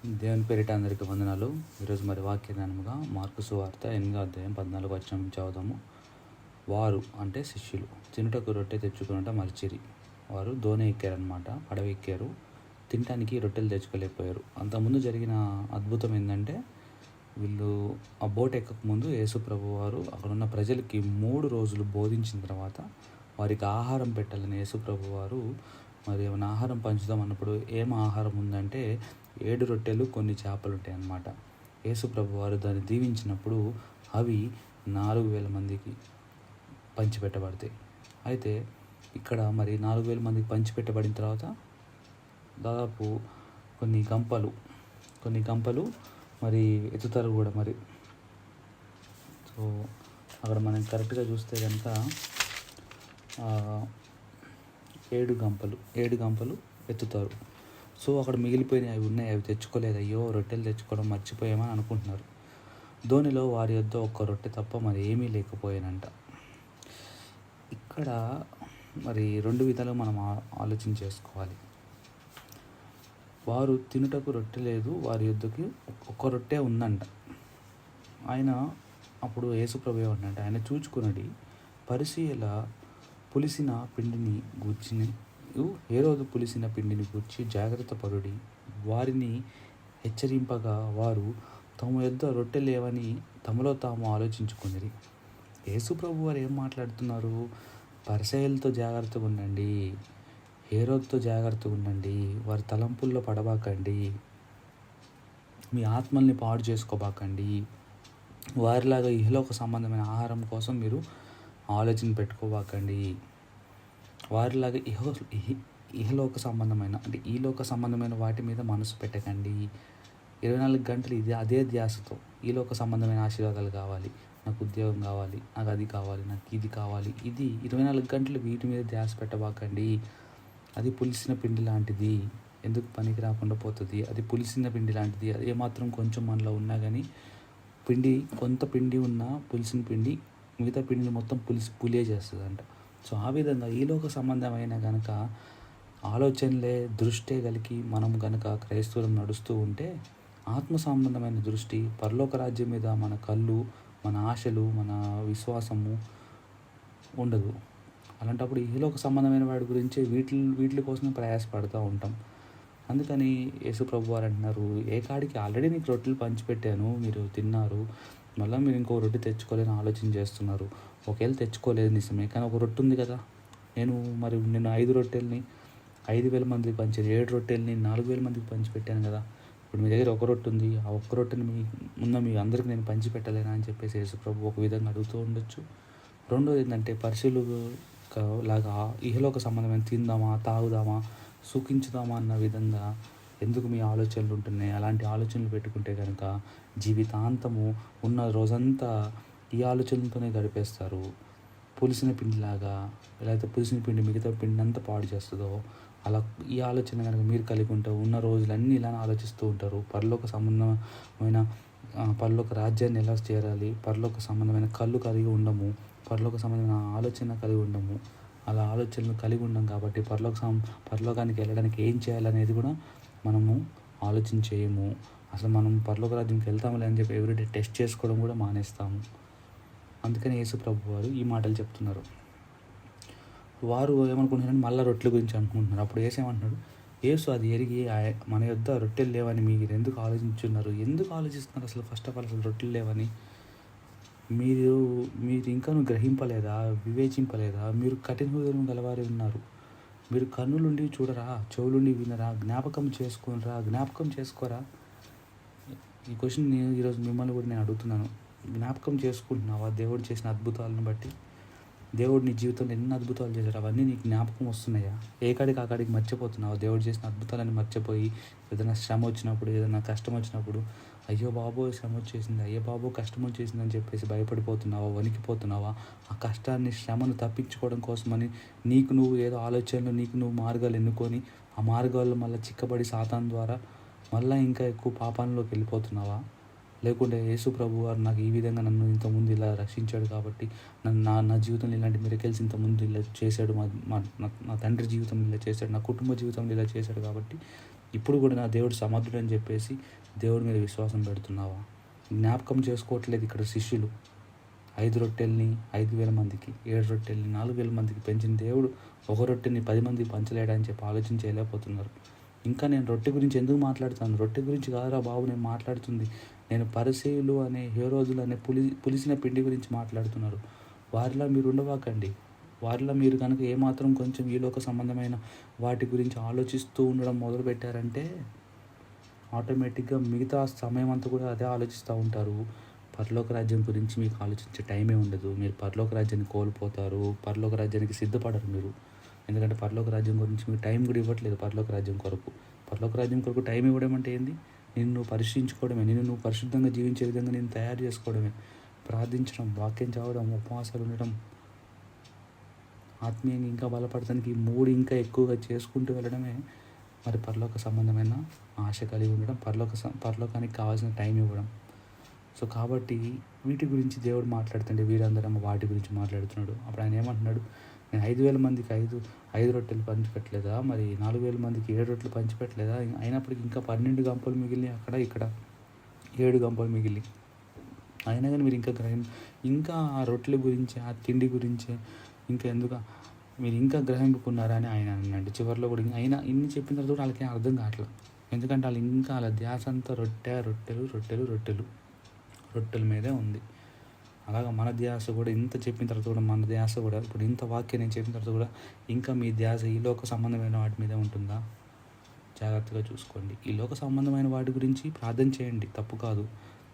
దేవుని పేరిట అందరికీ వందనాలు. ఈరోజు మరి వాక్యదానముగా మార్కు సువార్త 8 అధ్యాయం 14 నుంచి చదువుదాము. వారు అంటే శిష్యులు తినుటకు రొట్టె తెచ్చుకున్నట మరిచిరి. వారు దోణి ఎక్కారనమాట, పడవ ఎక్కారు. తినటానికి రొట్టెలు తెచ్చుకోలేకపోయారు. అంతకుముందు జరిగిన అద్భుతం ఏంటంటే, వీళ్ళు ఆ బోట్ ఎక్కకముందు యేసు ప్రభు వారు అక్కడున్న ప్రజలకి 3 రోజులు బోధించిన తర్వాత వారికి ఆహారం పెట్టాలని యేసు ప్రభు వారు మరి ఏమైనా ఆహారం పంచుదాం అన్నప్పుడు ఏం ఆహారం ఉందంటే 7 రొట్టెలు కొన్ని చేపలు ఉంటాయి అన్నమాట. యేసు ప్రభు వారు దాన్ని దీవించినప్పుడు అవి 4,000 మందికి పంచిపెట్టబడతాయి. అయితే ఇక్కడ మరి 4,000 మందికి పంచిపెట్టబడిన తర్వాత దాదాపు కొన్ని గంపలు మరి ఎత్తుతారు కూడా మరి. సో అక్కడ మనం కరెక్ట్గా చూస్తే కనుక 7 గంపలు ఎత్తుతారు. సో అక్కడ మిగిలిపోయినాయి, అవి ఉన్నాయి, అవి తెచ్చుకోలేదు. అయ్యో రొట్టెలు తెచ్చుకోవడం మర్చిపోయామని అనుకుంటున్నారు. ధోనిలో వారి వద్ద ఒక్క రొట్టె తప్ప మరి ఏమీ లేకపోయానంట. ఇక్కడ మరి 2 విధాలుగా మనం ఆలోచన చేసుకోవాలి. వారు తినుటకు రొట్టె లేదు, వారి యొద్దకి ఒక్క రొట్టె ఉందంట. ఆయన అప్పుడు యేసుప్రభు ఏమంటే, ఆయన చూచుకున్నది పరిసయ్యుల పులిసిన పిండిని గూర్చి, హేరోదు పులిసిన పిండిని గూర్చి జాగ్రత్త పడుడి. వారిని హెచ్చరింపగా వారు తమ యొద్ద రొట్టె లేవని తమలో తాము ఆలోచించుకునిరి. యేసు ప్రభు వారు ఏం మాట్లాడుతున్నారు? పరిసయ్యులతో జాగ్రత్తగా ఉండండి, హేరోదుతో జాగ్రత్తగా ఉండండి, వారి తలంపుల్లో పడబాకండి, మీ ఆత్మల్ని పాడు చేసుకోబాకండి, వారిలాగా ఇహలోక సంబంధమైన ఆహారం కోసం మీరు ఆలోచన పెట్టుకోబాకండి, వారిలాగా ఇహలోక సంబంధమైన అంటే ఈ లోక సంబంధమైన వాటి మీద మనసు పెట్టకండి. 24 గంటలు అదే ధ్యాసతో ఈ లోక సంబంధమైన ఆశీర్వాదాలు కావాలి, నాకు ఉద్యోగం కావాలి, నాకు అది కావాలి, నాకు ఇది కావాలి, ఇది 24 గంటలు వీటి మీద ధ్యాస పెట్టబాకండి. అది పులిసిన పిండి లాంటిది, ఎందుకు పనికి రాకుండా పోతుంది. అది పులిసిన పిండి లాంటిది, అది ఏమాత్రం కొంచెం మనలో ఉన్నా కానీ కొంత పిండి ఉన్నా పులిసిన పిండి మిగతా పిండిని మొత్తం పులియే చేస్తుంది అంట. సో ఆ విధంగా ఈలోక సంబంధమైన కనుక ఆలోచనలే దృష్టే కలిగి మనం కనుక క్రైస్తవులం నడుస్తూ ఉంటే, ఆత్మ సంబంధమైన దృష్టి, పరలోక రాజ్యం మీద మన కళ్ళు, మన ఆశలు, మన విశ్వాసము ఉండదు. అలాంటప్పుడు ఈలోక సంబంధమైన వాడి గురించి వీటి కోసమే ప్రయాసపడుతూ ఉంటాం. అందుకని యేసు ప్రభు వారు అంటున్నారు, ఏ కాడికి ఆల్రెడీ నీకు రొట్టెలు పంచిపెట్టాను, మీరు తిన్నారు, మళ్ళీ మీరు ఇంకో రొట్టె తెచ్చుకోలేని ఆలోచన చేస్తున్నారు. ఒకవేళ తెచ్చుకోలేదు నిజమే, కానీ ఒక రొట్టె ఉంది కదా. నేను 5 రొట్టెల్ని 5,000 మందికి పంచాను, 7 రొట్టెల్ని 4,000 మందికి పంచిపెట్టాను కదా. ఇప్పుడు మీ దగ్గర ఒక రొట్టె ఉంది, ఆ ఒక్క రొట్టెని మీ అందరికి నేను పంచిపెట్టలేనా అని చెప్పేసి యేసు ప్రభు ఒక విధంగా అడుగుతూ ఉండొచ్చు. రెండోది ఏంటంటే, పరిశీలు లాగా ఇహలోక సంబంధమైన తిందామా, తాగుదామా, సుఖించుదామా అన్న విధంగా ఎందుకు మీ ఆలోచనలు ఉంటున్నాయి? అలాంటి ఆలోచనలు పెట్టుకుంటే కనుక జీవితాంతము ఉన్న రోజంతా ఈ ఆలోచనలతోనే గడిపేస్తారు. పులిసిన పిండిలాగా, లేకపోతే పులిసిన పిండి మిగతా పిండి అంతా పాడు చేస్తుందో అలా ఈ ఆలోచన కనుక మీరు కలిగి ఉంటే ఉన్న రోజులన్నీ ఇలా ఆలోచిస్తూ ఉంటారు. పరలోక సంబంధమైన పరలోక రాజ్యాన్ని ఎలా చేరాలి, పరలోక సంబంధమైన కళ్ళు కలిగి ఉండము, పరలోక సంబంధమైన ఆలోచన కలిగి ఉండము. అలా ఆలోచనలు కలిగి ఉండం కాబట్టి పరలోకానికి వెళ్ళడానికి ఏం చేయాలనేది కూడా మనము ఆలోచన చేయము. అసలు మనం పరలోక రాజ్యానికి వెళ్తాములే అని చెప్పి ఎవ్రీడే టెస్ట్ చేసుకోవడం కూడా మానేస్తాము. అందుకని యేసు ప్రభు వారు ఈ మాటలు చెప్తున్నారు. వారు ఏమనుకుంటున్నారంటే మళ్ళీ రొట్టెల గురించి అనుకుంటున్నారు. అప్పుడు యేసు ఏమంటున్నాడు? యేసు అది ఎరిగి, మన యొద్ద రొట్టెలు లేవని మీరు ఎందుకు ఆలోచిస్తున్నారు? అసలు ఫస్ట్ ఆఫ్ ఆల్ అసలు రొట్టెలు లేవని మీరు ఇంకా గ్రహింపలేదా, వివేచింపలేదా? మీరు కఠిన హృదయం గలవారే ఉన్నారు. మీరు కన్నులుండి చూడరా, చెవులుండి వినరా, జ్ఞాపకం చేసుకోరా? ఈ క్వశ్చన్ ఈరోజు మిమ్మల్ని కూడా నేను అడుగుతున్నాను. జ్ఞాపకం చేసుకుంటున్నావా దేవుడు చేసిన అద్భుతాలను బట్టి? దేవుడు నీ జీవితంలో ఎన్ని అద్భుతాలు చేశాడు, అవన్నీ నీకు జ్ఞాపకం వస్తున్నాయా? ఏ కాడికి మర్చిపోతున్నావా? దేవుడు చేసిన అద్భుతాలని మర్చిపోయి ఏదైనా శ్రమ వచ్చినప్పుడు, ఏదైనా కష్టం వచ్చినప్పుడు, అయ్యో బాబో శ్రమ వచ్చేసింది, అయ్యో బాబో కష్టం వచ్చేసింది అని చెప్పేసి భయపడిపోతున్నావా, వణికిపోతున్నావా? ఆ కష్టాన్ని, శ్రమను తప్పించుకోవడం కోసమని నీకు నువ్వు ఏదో ఆలోచనలు, నీకు నువ్వు మార్గాలు ఎన్నుకొని ఆ మార్గాల్లో మళ్ళీ చిక్కబడి సాతాను ద్వారా మళ్ళీ ఇంకా ఎక్కువ పాపాలలోకి వెళ్ళిపోతున్నావా? లేకుంటే యేసు ప్రభు వారు నాకు ఈ విధంగా నన్ను ఇంతకుముందు ఇలా రక్షించాడు కాబట్టి, నా జీవితంలో ఇలాంటి మిరకిల్స్ ఇంతకుముందు ఇలా చేశాడు, నా తండ్రి జీవితంలో ఇలా చేశాడు, నా కుటుంబ జీవితంలో ఇలా చేశాడు కాబట్టి ఇప్పుడు కూడా నా దేవుడు సమర్థుడు అని చెప్పేసి దేవుడి మీద విశ్వాసం పెడుతున్నావా? జ్ఞాపకం చేసుకోవట్లేదు ఇక్కడ శిష్యులు. 5 రొట్టెల్ని 5,000 మందికి, 7 రొట్టెల్ని 4,000 మందికి పెంచిన దేవుడు ఒక రొట్టెని 10 మందికి పంచలేడని చెప్పి ఆలోచన చేయలేకపోతున్నారు. ఇంకా నేను రొట్టె గురించి ఎందుకు మాట్లాడుతాను? రొట్టె గురించి కాదురా బాబు నేను మాట్లాడుతుంది. నేను పరిసయ్యులు అనే హేరోదులు అనే పులిసిన పిండి గురించి మాట్లాడుతున్నారు. వారిలా మీరు ఉండవాకండి. వారిలో మీరు కనుక ఏమాత్రం కొంచెం ఈలోక సంబంధమైన వాటి గురించి ఆలోచిస్తూ ఉండడం మొదలుపెట్టారంటే ఆటోమేటిక్గా మిగతా సమయం అంతా కూడా అదే ఆలోచిస్తూ ఉంటారు. పరలోక రాజ్యం గురించి మీకు ఆలోచించే టైమే ఉండదు. మీరు పరలోక రాజ్యాన్ని కోల్పోతారు. పరలోక రాజ్యానికి సిద్ధపడరు మీరు. ఎందుకంటే పరలోక రాజ్యం గురించి మీరు టైం కూడా ఇవ్వట్లేదు. పరలోక రాజ్యం కొరకు టైం ఇవ్వడం అంటే ఏంది? నిన్ను నువ్వు పరీక్షించుకోవడమే, నిన్ను నువ్వు పరిశుద్ధంగా జీవించే విధంగా నేను తయారు చేసుకోవడమే. ప్రార్థించడం, వాక్యం చదవడం, ఉపవాసాలు ఉండడం, ఆత్మీయంగా ఇంకా బలపడటానికి 3 ఇంకా ఎక్కువగా చేసుకుంటూ వెళ్ళడమే మరి పరలోక సంబంధమైన ఆశ కలిగి ఉండడం, పరలోకానికి కావాల్సిన టైం ఇవ్వడం. సో కాబట్టి వీటి గురించి దేవుడు మాట్లాడుతుంటే వీరందరం వాటి గురించి మాట్లాడుతున్నాడు. అప్పుడు ఆయన ఏమంటున్నాడు? నేను 5,000 మందికి 5 రొట్టెలు పంచిపెట్టలేదా? మరి 4,000 మందికి 7 రొట్టెలు పంచిపెట్టలేదా? అయినప్పటికీ ఇంకా 12 గంపలు మిగిలినాయి. ఇక్కడ 7 గంపలు మిగిలి. అయినా కానీ మీరు ఇంకా ఆ రొట్టెల గురించి, ఆ తిండి గురించి ఇంకా ఎందుకు మీరు ఇంకా గ్రహింపుకున్నారా అని ఆయన అన్నాడు. చివరిలో కూడా అయినా ఇన్ని చెప్పిన తర్వాత కూడా వాళ్ళకి అర్థం కావట్లేదు. ఎందుకంటే వాళ్ళు ఇంకా వాళ్ళ ధ్యాస అంతా రొట్టెల మీదే ఉంది. అలాగా మన ధ్యాస కూడా ఇంత చెప్పిన తర్వాత కూడా మన ధ్యాస కూడా ఇప్పుడు ఇంత వాక్యం నేను చెప్పిన తర్వాత కూడా ఇంకా మీ ధ్యాస ఈ లోక సంబంధమైన వాటి మీదే ఉంటుందా? జాగ్రత్తగా చూసుకోండి. ఈ లోక సంబంధమైన వాటి గురించి ప్రార్థన చేయండి, తప్పు కాదు.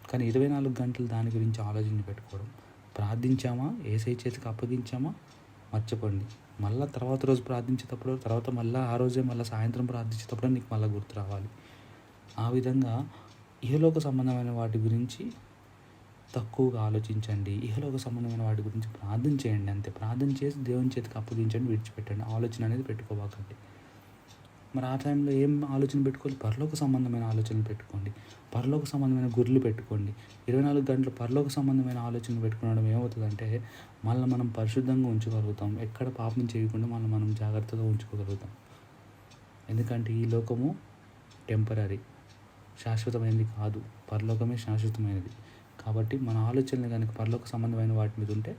కానీ 24 గంటలు దాని గురించి ఆలోచన పెట్టుకోవడం, ప్రార్థించామా, యేసయ్య చేతికి అప్పగించామా మర్చిపోండి. మళ్ళీ తర్వాత రోజు ప్రార్థించేటప్పుడు, తర్వాత మళ్ళీ ఆ రోజే మళ్ళీ సాయంత్రం ప్రార్థించేటప్పుడు నీకు మళ్ళీ గుర్తు రావాలి. ఆ విధంగా ఇహలోక సంబంధమైన వాటి గురించి తక్కువగా ఆలోచించండి. ఇహలోక సంబంధమైన వాటి గురించి ప్రార్థన చేయండి అంతే. ప్రార్థన చేసి దేవుని చేతికి అప్పగించండి, విడిచిపెట్టండి. ఆలోచన అనేది పెట్టుకోవాకండి. మరి ఆ టైంలో ఏం ఆలోచన పెట్టుకోవాలి? పరలోక సంబంధమైన ఆలోచనలు పెట్టుకోండి. పరలోక సంబంధమైన గుర్లు పెట్టుకోండి. 24 గంటలు పరలోక సంబంధమైన ఆలోచనలు పెట్టుకోవడం ఏమవుతుందంటే మళ్ళీ మనం పరిశుద్ధంగా ఉంచగలుగుతాం. ఎక్కడ పాపం చేయకుండా మనం జాగ్రత్తగా ఉంచుకోగలుగుతాం. ఎందుకంటే ఈ లోకము టెంపరరీ, శాశ్వతమైనది కాదు. పరలోకమే శాశ్వతమైనది. కాబట్టి మన ఆలోచనలు కనుక పరలోక సంబంధమైన వాటి మీద ఉంటే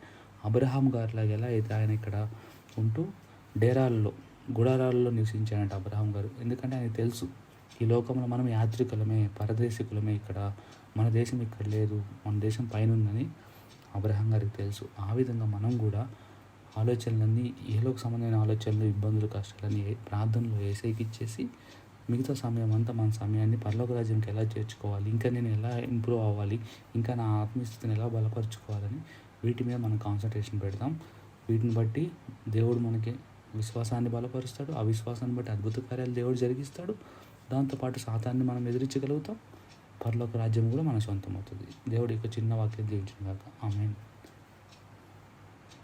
అబ్రహాం గారిలాగా ఎలా అయితే ఆయన ఇక్కడ ఉంటూ గుడారాల్లో నివసించాడంట అబ్రహాం గారు. ఎందుకంటే ఆయనకు తెలుసు ఈ లోకంలో మనం యాత్రికులమే, పరదేశికులమే. ఇక్కడ మన దేశం ఇక్కడ లేదు, మన దేశం పైన ఉందని అబ్రహాం గారికి తెలుసు. ఆ విధంగా మనం కూడా ఆలోచనలన్నీ ఏలోకి సంబంధమైన ఆలోచనలు, ఇబ్బందులు, కష్టాలన్నీ ప్రార్థనలో యేసయ్యకి ఇచ్చేసి మిగతా సమయం అంతా మన సమయాన్ని పరలోక రాజ్యానికి ఎలా చేర్చుకోవాలి, ఇంకా నేను ఎలా ఇంప్రూవ్ అవ్వాలి, ఇంకా నా ఆత్మీయస్థితిని ఎలా బలపరుచుకోవాలని వీటి మీద మనం కాన్సన్ట్రేషన్ పెడతాం. వీటిని బట్టి దేవుడు మనకి విశ్వాసాన్ని బలపరుస్తాడు. ఆ విశ్వాసాన్ని బట్టి అద్భుత కార్యాలు దేవుడు జరిగిస్తాడు. దాంతోపాటు సాతాన్ని మనం ఎదిరించగలుగుతాం. పరలోక రాజ్యం కూడా మన సొంతం అవుతుంది. దేవుడి యొక్క చిన్న వాక్యం దీవించును గాక. ఆమేన్.